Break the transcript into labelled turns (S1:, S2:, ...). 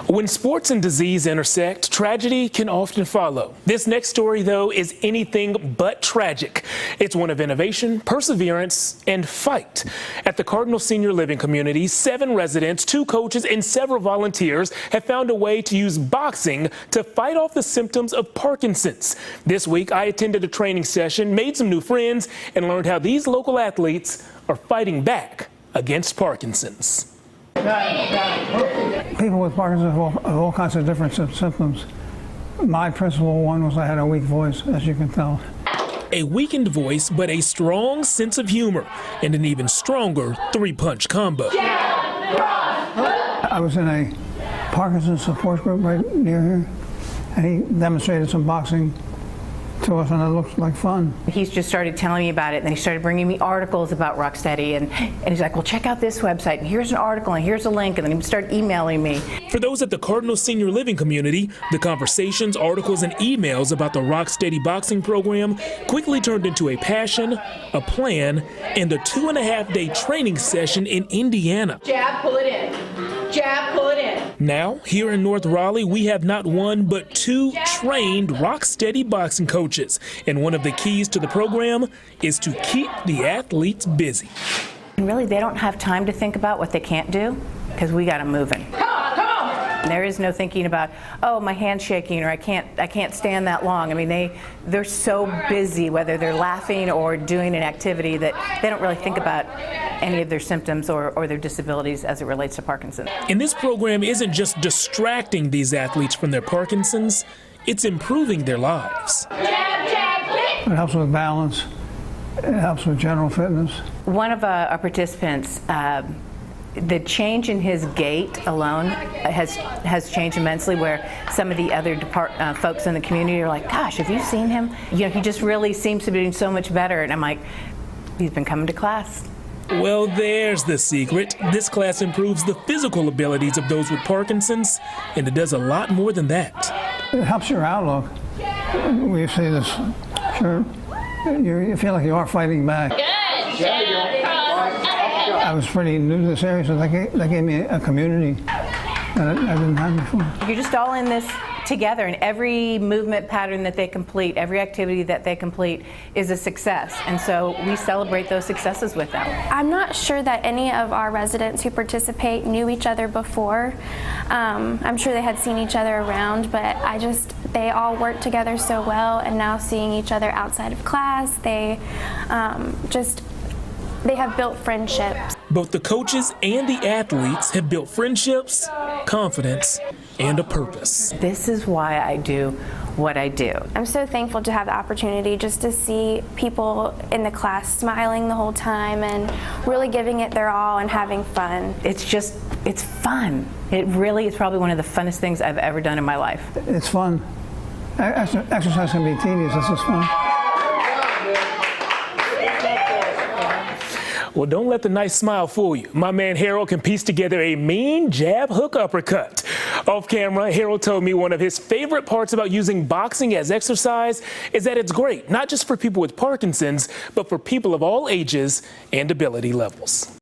S1: When sports and disease intersect, tragedy can often follow. This next story, though, is anything but tragic. It's one of innovation, perseverance, and fight. At the Cardinal Senior Living Community, 7 residents, 2 coaches, and several volunteers have found a way to use boxing to fight off the symptoms of Parkinson's. This week, I attended a training session, made some new friends, and learned how these local athletes are fighting back against Parkinson's.
S2: People with Parkinson's have all kinds of different symptoms. My principal one was I had a weak voice, as you can tell.
S1: A weakened voice, but a strong sense of humor and an even stronger 3-punch combo.
S2: I was in a Parkinson's support group right near here, and he demonstrated some boxing to us, and it looked like fun.
S3: He's just started telling me about it, and then he started bringing me articles about Rocksteady, and he's like, well, check out this website, and here's an article, and here's a link, and then he started emailing me.
S1: For those at the Cardinal Senior Living Community, the conversations, articles, and emails about the Rocksteady boxing program quickly turned into a passion, a plan, and a 2.5-day training session in Indiana.
S3: Jab, pull it in. Jab, pull it in.
S1: Now, here in North Raleigh, we have not 1 but 2 trained Rocksteady boxing coaches, and one of the keys to the program is to keep the athletes busy.
S3: And really, they don't have time to think about what they can't do, because we got them moving. There is no thinking about, oh, my hand's shaking, or I can't stand that long. I mean, they're so busy, whether they're laughing or doing an activity, that they don't really think about any of their symptoms or their disabilities as it relates to Parkinson's.
S1: And this program isn't just distracting these athletes from their Parkinson's, it's improving their lives.
S2: It helps with balance. It helps with general fitness.
S3: One of our participants, the change in his gait alone has changed immensely, where some of the other folks in the community are like, gosh, have you seen him? You know, he just really seems to be doing so much better. And I'm like, he's been coming to class.
S1: Well, there's the secret. This class improves the physical abilities of those with Parkinson's, and it does a lot more than that.
S2: It helps your outlook. We see this, sure, you feel like you are fighting back. I was pretty new to this area, so they gave me a community that I didn't have before.
S3: You're just all in this together, and every movement pattern that they complete, every activity that they complete is a success, and so we celebrate those successes with them.
S4: I'm not sure that any of our residents who participate knew each other before. I'm sure they had seen each other around, but they all work together so well, and now seeing each other outside of class, they have built friendships.
S1: Both the coaches and the athletes have built friendships, confidence, and a purpose.
S3: This is why I do what I do.
S4: I'm so thankful to have the opportunity just to see people in the class smiling the whole time and really giving it their all and having fun.
S3: It's fun. It really is probably one of the funnest things I've ever done in my life.
S2: It's fun. Exercise can be tedious. This is fun.
S1: Well, don't let the nice smile fool you. My man Harold can piece together a mean jab, hook, uppercut. Off camera, Harold told me one of his favorite parts about using boxing as exercise is that it's great, not just for people with Parkinson's, but for people of all ages and ability levels.